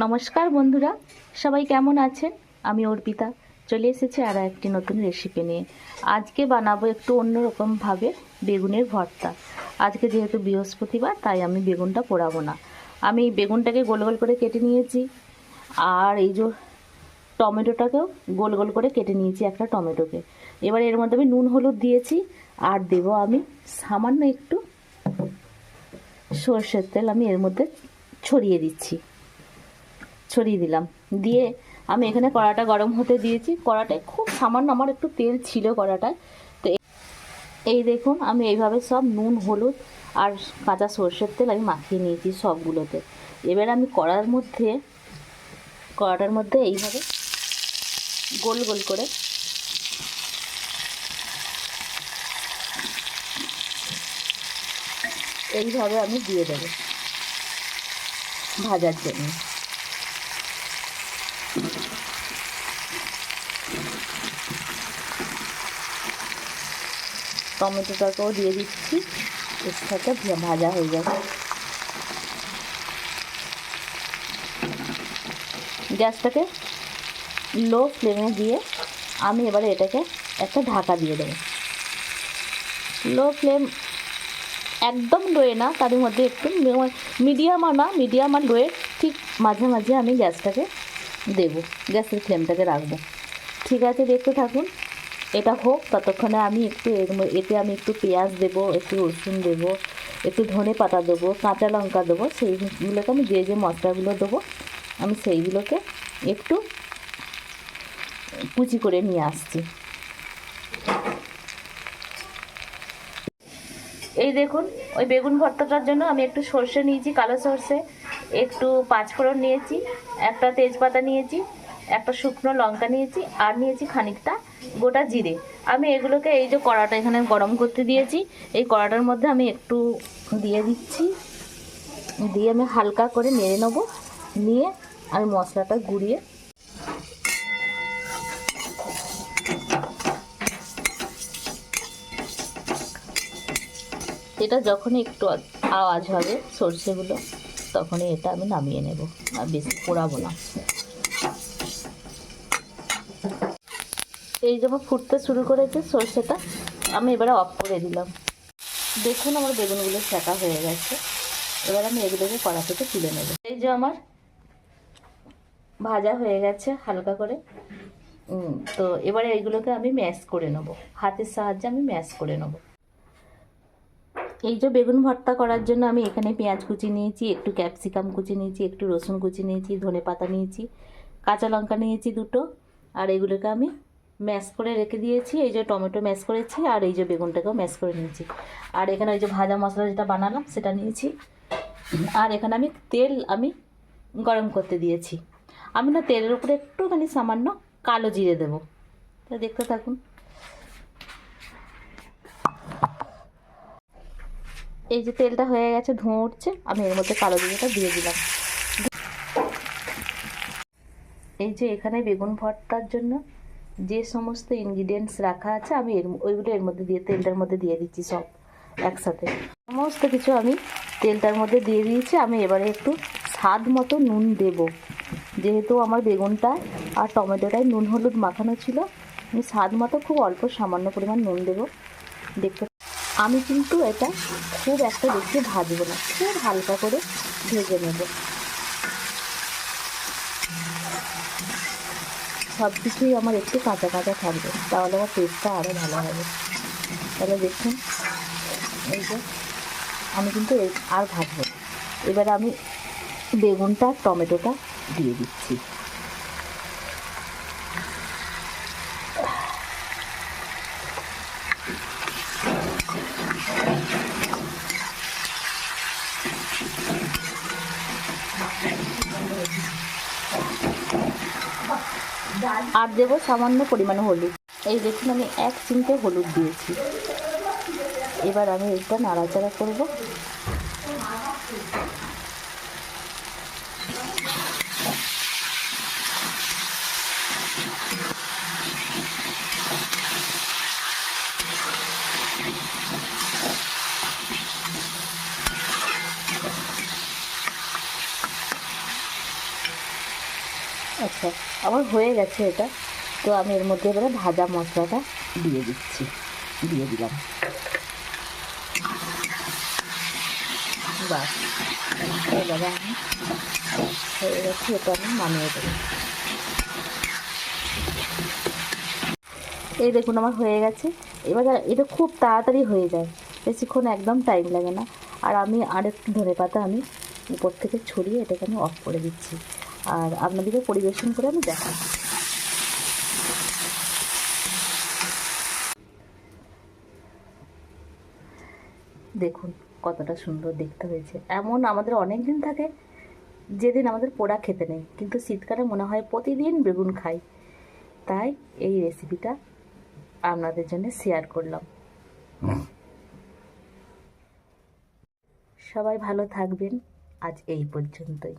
নমস্কার বন্ধুরা, সবাই কেমন আছেন? আমি অর্পিতা চলে এসেছি আরও একটি নতুন রেসিপি নিয়ে। আজকে বানাবো একটু অন্যরকমভাবে বেগুনের ভর্তা। আজকে যেহেতু বৃহস্পতিবার, তাই আমি বেগুনটা পোড়াবো না। আমি বেগুনটাকে গোল গোল করে কেটে নিয়েছি, আর এই যে টমেটোটাকেও গোল গোল করে কেটে নিয়েছি, একটা টমেটোকে। এবার এর মধ্যে আমি নুন হলুদ দিয়েছি, আর দেবো আমি সামান্য একটু সর্ষের তেল। আমি এর মধ্যে ছড়িয়ে দিলাম। দিয়ে আমি এখানে কড়াটা গরম হতে দিয়েছি। কড়াটায় খুব সামান্য আমার একটু তেল ছিল কড়াটায়। তো এই দেখুন, আমি এইভাবে সব নুন হলুদ আর কাঁচা সর্ষের তেল আমি মাখিয়ে নিয়েছি সবগুলোতে। এবার আমি কড়াটার মধ্যে এইভাবে গোল গোল করে এইভাবে আমি দিয়ে দেবো ভাজার জন্য। টমেটোটাকেও দিয়ে দিচ্ছি, এর সাথে ভাজা হয়ে যাবে। গ্যাসটাকে লো ফ্লেমে দিয়ে আমি এবারে এটাকে একটা ঢাকা দিয়ে দেবো। লো ফ্লেম, একদম লোয়ে না, তার মধ্যে একটু মিডিয়াম আর লোয়ে ঠিক মাঝে আমি গ্যাসটাকে দেবো, গ্যাসের ফ্লেমটাকে রাখবো। ঠিক আছে, দেখতে থাকুন। এটা হোক, ততক্ষণে আমি এতে আমি একটু পেঁয়াজ দেবো, একটু রসুন দেবো, একটু ধনে পাতা দেবো, কাঁচা লঙ্কা দেবো। সেইগুলোকে আমি যে মশলাগুলো দেবো, আমি সেইগুলোকে একটু কুচি করে নিয়ে আসছি। এই দেখুন, ওই বেগুন ভর্তাটার জন্য আমি একটু সর্ষে নিয়েছি, কালো সর্ষে, একটু পাঁচফোড়ন নিয়েছি, একটা তেজপাতা নিয়েছি, একটা শুকনো লঙ্কা নিয়েছি, আর নিয়েছি খানিকটা গোটা জিরে। আমি এগুলোকে এই যে কড়াটা এখানে গরম করতে দিয়েছি, এই কড়াটার মধ্যে আমি একটু দিয়ে দিচ্ছি। দিয়ে আমি হালকা করে নেড়ে নেবো। নিয়ে আমি মশলাটা গুঁড়িয়ে এটা যখনই একটু আওয়াজ হবে সর্ষেগুলো, তখনই এটা আমি নামিয়ে নেব, আর বেশি পোড়াবো না। এই যখন ফুটতে শুরু করেছে সর্ষেটা, আমি এবারে অফ করে দিলাম। দেখুন, আমার বেগুনগুলো সেঁকা হয়ে গেছে। এবার আমি এগুলোকে কড়া থেকে তুলে নেব। এই যে আমার ভাজা হয়ে গেছে হালকা করে। তো এবারে এইগুলোকে আমি ম্যাশ করে নেব, হাতের সাহায্যে আমি ম্যাশ করে নেব। এই যে বেগুন ভর্তা করার জন্য আমি এখানে পেঁয়াজ কুচি নিয়েছি, একটু ক্যাপসিকাম কুচি নিয়েছি, একটু রসুন কুচি নিয়েছি, ধনে পাতা নিয়েছি, কাঁচা লঙ্কা নিয়েছি দুটো, আর এগুলোকে আমি ম্যাশ করে রেখে দিয়েছি। এই যে টমেটো ম্যাশ করেছি, আর এই যে বেগুনটাকেও ম্যাশ করে নিয়েছি। আর এখানে ওই যে ভাজা মশলা যেটা বানালাম সেটা নিয়েছি। আর এখানে আমি তেল গরম করতে দিয়েছি। আমি না তেলের উপরে একটুখানি সামান্য কালো জিরে দেবো। তো দেখতে থাকুন। এই যে তেলটা হয়ে গেছে, ধোঁয়া উঠছে, আমি এর মধ্যে কালো জিরেটা দিয়ে দিলাম। এই যে এখানে বেগুন ভর্তার জন্য যে সমস্ত ইনগ্রিডিয়েন্টস রাখা আছে, আমি ওইগুলো এর মধ্যে দিয়ে তেলটার মধ্যে দিয়ে দিচ্ছি। সব একসাথে সমস্ত কিছু আমি তেলটার মধ্যে দিয়ে দিয়েছি। আমি এবারে একটু স্বাদ মতো নুন দেব, যেহেতু আমার বেগুনটা আর টমেটোটায় নুন হলুদ মাখানো ছিল। আমি স্বাদ মতো খুব অল্প সামান্য পরিমাণ নুন দেব। দেখতে আমি কিন্তু এটা খুব একটা বেশি ভাজবো না, খুব হালকা করে ভেজে নেব। সব কিছুই আমার একটু কাঁচা কাঁচা থাকবে, তাহলে আমার টেস্টটা আরও ভালো হবে। তাহলে দেখুন, এই যে আমি কিন্তু আর ভাজবো না। এবার আমি বেগুনটা টমেটোটা দিয়ে দিচ্ছি। আর দেবো সামান্য পরিমাণে হলুদ। এই দেখুন, আমি 1 চিমটে হলুদ দিয়েছি। এবার আমি এটা নাড়াচাড়া করব। আচ্ছা, আমার হয়ে গেছে এটা। তো আমি এর মধ্যে এবারে ভাজা মশলাটা দিয়ে দিলাম। বাস, এবারে আমি হয়ে গেছে, এটা আমি নামিয়ে দেবো। এই দেখুন আমার হয়ে গেছে। এবার এটা খুব তাড়াতাড়ি হয়ে যায়, বেশিক্ষণ একদম টাইম লাগে না। আর আমি আরেকটু ধনেপাতা আমি উপর থেকে ছড়িয়ে এটাকে আমি অফ করে দিচ্ছি, আর আপনাদেরকে পরিবেশন করে আমি দেখাচ্ছি। দেখুন কতটা সুন্দর দেখতে হয়েছে। এমন আমাদের অনেক দিন থাকে যেদিন আমাদের পোড়া খেতে নেই, কিন্তু শীতকালে মনে হয় প্রতিদিন বেগুন খাই। তাই এই রেসিপিটা আপনাদের জন্য শেয়ার করলাম। সবাই ভালো থাকবেন, আজ এই পর্যন্তই।